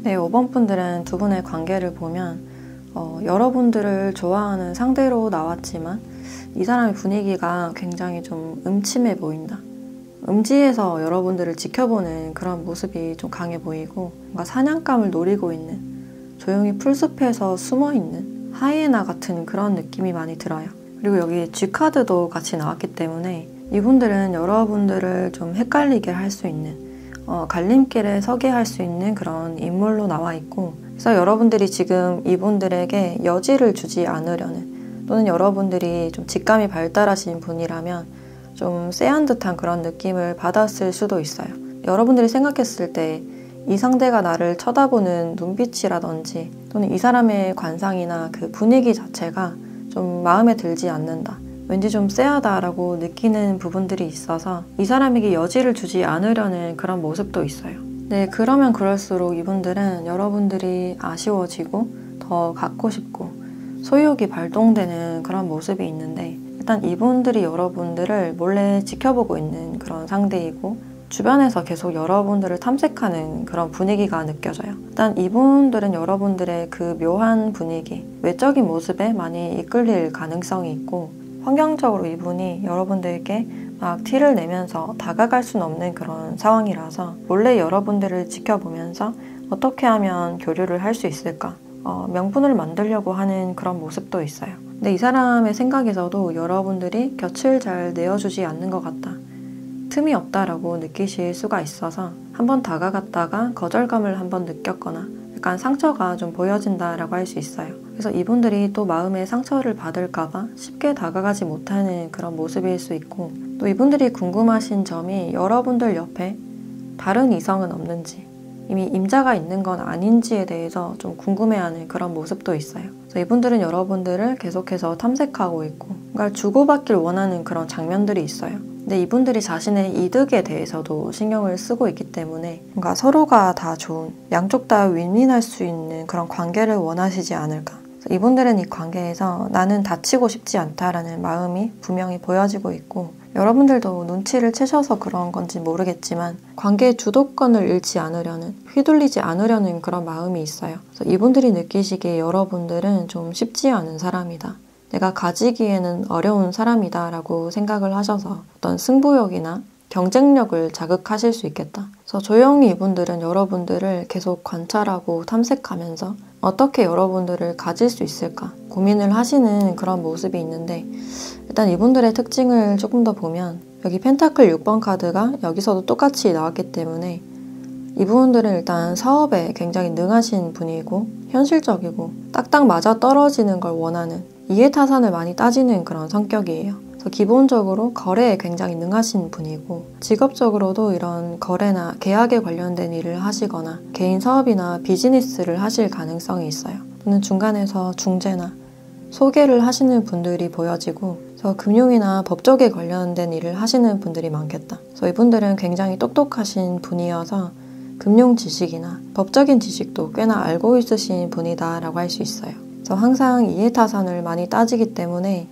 네, 5번 분들은 두 분의 관계를 보면 여러분들을 좋아하는 상대로 나왔지만 이 사람의 분위기가 굉장히 좀 음침해 보인다. 음지에서 여러분들을 지켜보는 그런 모습이 좀 강해 보이고 뭔가 사냥감을 노리고 있는, 조용히 풀숲에서 숨어있는 하이에나 같은 그런 느낌이 많이 들어요. 그리고 여기 G카드도 같이 나왔기 때문에 이분들은 여러분들을 좀 헷갈리게 할 수 있는 갈림길에 서게 할 수 있는 그런 인물로 나와 있고, 그래서 여러분들이 지금 이분들에게 여지를 주지 않으려는, 또는 여러분들이 좀 직감이 발달하신 분이라면 좀 쎄한 듯한 그런 느낌을 받았을 수도 있어요. 여러분들이 생각했을 때 이 상대가 나를 쳐다보는 눈빛이라든지 또는 이 사람의 관상이나 그 분위기 자체가 좀 마음에 들지 않는다, 왠지 좀 쎄하다라고 느끼는 부분들이 있어서 이 사람에게 여지를 주지 않으려는 그런 모습도 있어요. 네, 그러면 그럴수록 이분들은 여러분들이 아쉬워지고 더 갖고 싶고 소유욕이 발동되는 그런 모습이 있는데, 일단 이분들이 여러분들을 몰래 지켜보고 있는 그런 상대이고 주변에서 계속 여러분들을 탐색하는 그런 분위기가 느껴져요. 일단 이분들은 여러분들의 그 묘한 분위기, 외적인 모습에 많이 이끌릴 가능성이 있고, 환경적으로 이분이 여러분들께 막 티를 내면서 다가갈 수는 없는 그런 상황이라서 몰래 여러분들을 지켜보면서 어떻게 하면 교류를 할 수 있을까, 명분을 만들려고 하는 그런 모습도 있어요. 근데 이 사람의 생각에서도 여러분들이 곁을 잘 내어주지 않는 것 같다, 틈이 없다라고 느끼실 수가 있어서 한번 다가갔다가 거절감을 한번 느꼈거나 약간 상처가 좀 보여진다라고 할 수 있어요. 그래서 이분들이 또 마음에 상처를 받을까봐 쉽게 다가가지 못하는 그런 모습일 수 있고, 또 이분들이 궁금하신 점이 여러분들 옆에 다른 이성은 없는지, 이미 임자가 있는 건 아닌지에 대해서 좀 궁금해하는 그런 모습도 있어요. 그래서 이분들은 여러분들을 계속해서 탐색하고 있고 뭔가 주고받길 원하는 그런 장면들이 있어요. 근데 이분들이 자신의 이득에 대해서도 신경을 쓰고 있기 때문에 뭔가 서로가 다 좋은, 양쪽 다 윈윈할 수 있는 그런 관계를 원하시지 않을까. 이분들은 이 관계에서 나는 다치고 싶지 않다라는 마음이 분명히 보여지고 있고, 여러분들도 눈치를 채셔서 그런 건지 모르겠지만 관계의 주도권을 잃지 않으려는, 휘둘리지 않으려는 그런 마음이 있어요. 그래서 이분들이 느끼시기에 여러분들은 좀 쉽지 않은 사람이다, 내가 가지기에는 어려운 사람이다 라고 생각을 하셔서 어떤 승부욕이나 경쟁력을 자극하실 수 있겠다. 그래서 조용히 이분들은 여러분들을 계속 관찰하고 탐색하면서 어떻게 여러분들을 가질 수 있을까 고민을 하시는 그런 모습이 있는데, 일단 이분들의 특징을 조금 더 보면 여기 펜타클 6번 카드가 여기서도 똑같이 나왔기 때문에 이분들은 일단 사업에 굉장히 능하신 분이고 현실적이고 딱딱 맞아 떨어지는 걸 원하는, 이해타산을 많이 따지는 그런 성격이에요. 그래서 기본적으로 거래에 굉장히 능하신 분이고, 직업적으로도 이런 거래나 계약에 관련된 일을 하시거나 개인 사업이나 비즈니스를 하실 가능성이 있어요. 또는 중간에서 중재나 소개를 하시는 분들이 보여지고, 그래서 금융이나 법적에 관련된 일을 하시는 분들이 많겠다. 그래서 이분들은 굉장히 똑똑하신 분이어서 금융 지식이나 법적인 지식도 꽤나 알고 있으신 분이다 라고 할 수 있어요. 그래서 항상 이해타산을 많이 따지기 때문에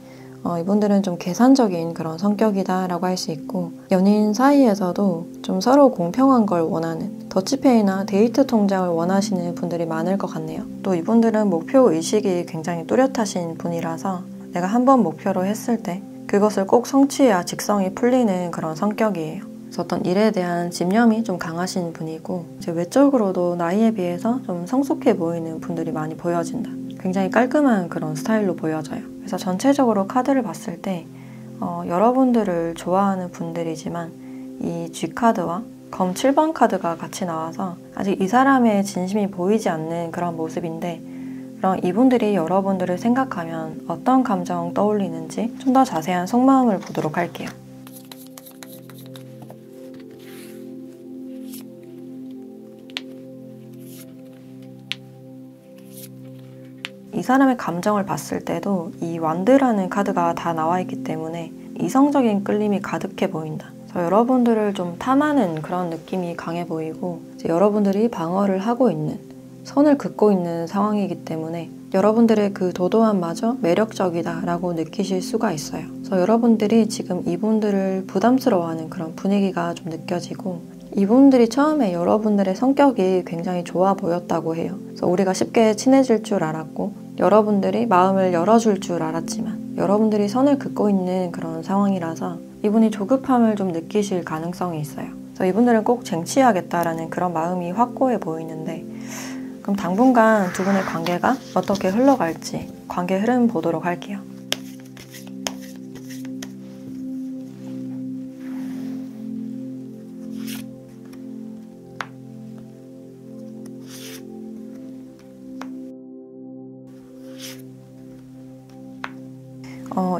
이분들은 좀 계산적인 그런 성격이다 라고 할 수 있고, 연인 사이에서도 좀 서로 공평한 걸 원하는, 더치페이나 데이트 통장을 원하시는 분들이 많을 것 같네요. 또 이분들은 목표 의식이 굉장히 뚜렷하신 분이라서 내가 한번 목표로 했을 때 그것을 꼭 성취해야 직성이 풀리는 그런 성격이에요. 그래서 어떤 일에 대한 집념이 좀 강하신 분이고, 이제 외적으로도 나이에 비해서 좀 성숙해 보이는 분들이 많이 보여진다. 굉장히 깔끔한 그런 스타일로 보여져요. 그래서 전체적으로 카드를 봤을 때 여러분들을 좋아하는 분들이지만 이 G카드와 검 7번 카드가 같이 나와서 아직 이 사람의 진심이 보이지 않는 그런 모습인데, 그럼 이분들이 여러분들을 생각하면 어떤 감정 떠올리는지 좀 더 자세한 속마음을 보도록 할게요. 이 사람의 감정을 봤을 때도 이 완드라는 카드가 다 나와 있기 때문에 이성적인 끌림이 가득해 보인다. 그래서 여러분들을 좀 탐하는 그런 느낌이 강해 보이고, 이제 여러분들이 방어를 하고 있는, 선을 긋고 있는 상황이기 때문에 여러분들의 그 도도함마저 매력적이다 라고 느끼실 수가 있어요. 그래서 여러분들이 지금 이분들을 부담스러워하는 그런 분위기가 좀 느껴지고, 이분들이 처음에 여러분들의 성격이 굉장히 좋아 보였다고 해요. 그래서 우리가 쉽게 친해질 줄 알았고 여러분들이 마음을 열어줄 줄 알았지만 여러분들이 선을 긋고 있는 그런 상황이라서 이분이 조급함을 좀 느끼실 가능성이 있어요. 그래서 이분들은 꼭 쟁취하겠다라는 그런 마음이 확고해 보이는데, 그럼 당분간 두 분의 관계가 어떻게 흘러갈지 관계 흐름 보도록 할게요.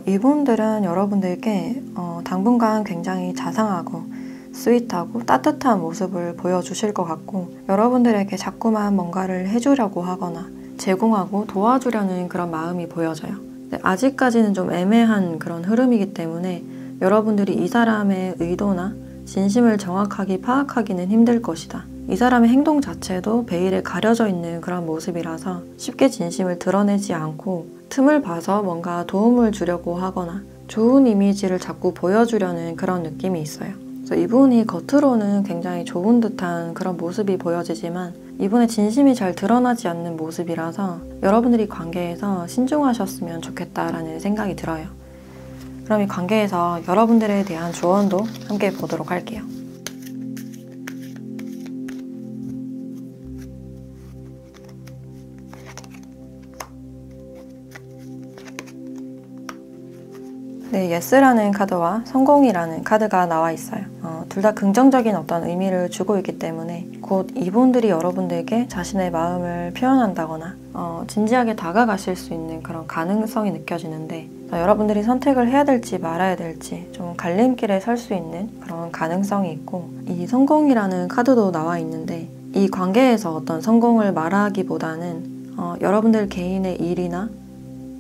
이분들은 여러분들께 당분간 굉장히 자상하고 스윗하고 따뜻한 모습을 보여주실 것 같고, 여러분들에게 자꾸만 뭔가를 해주려고 하거나 제공하고 도와주려는 그런 마음이 보여져요. 아직까지는 좀 애매한 그런 흐름이기 때문에 여러분들이 이 사람의 의도나 진심을 정확하게 파악하기는 힘들 것이다. 이 사람의 행동 자체도 베일에 가려져 있는 그런 모습이라서 쉽게 진심을 드러내지 않고 틈을 봐서 뭔가 도움을 주려고 하거나 좋은 이미지를 자꾸 보여주려는 그런 느낌이 있어요. 그래서 이분이 겉으로는 굉장히 좋은 듯한 그런 모습이 보여지지만 이분의 진심이 잘 드러나지 않는 모습이라서 여러분들이 관계에서 신중하셨으면 좋겠다라는 생각이 들어요. 그럼 이 관계에서 여러분들에 대한 조언도 함께 보도록 할게요. 네, 예스라는 카드와 성공이라는 카드가 나와 있어요. 둘 다 긍정적인 어떤 의미를 주고 있기 때문에 곧 이분들이 여러분들께 자신의 마음을 표현한다거나 진지하게 다가가실 수 있는 그런 가능성이 느껴지는데, 여러분들이 선택을 해야 될지 말아야 될지 좀 갈림길에 설 수 있는 그런 가능성이 있고, 이 성공이라는 카드도 나와 있는데 이 관계에서 어떤 성공을 말하기보다는 여러분들 개인의 일이나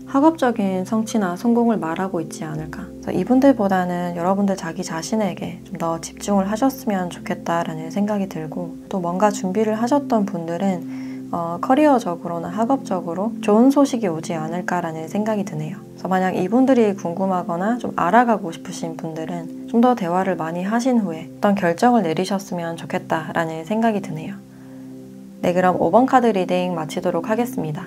학업적인 성취나 성공을 말하고 있지 않을까. 그래서 이분들보다는 여러분들 자기 자신에게 좀 더 집중을 하셨으면 좋겠다라는 생각이 들고, 또 뭔가 준비를 하셨던 분들은 커리어적으로나 학업적으로 좋은 소식이 오지 않을까라는 생각이 드네요. 그래서 만약 이분들이 궁금하거나 좀 알아가고 싶으신 분들은 좀 더 대화를 많이 하신 후에 어떤 결정을 내리셨으면 좋겠다라는 생각이 드네요. 네, 그럼 5번 카드 리딩 마치도록 하겠습니다.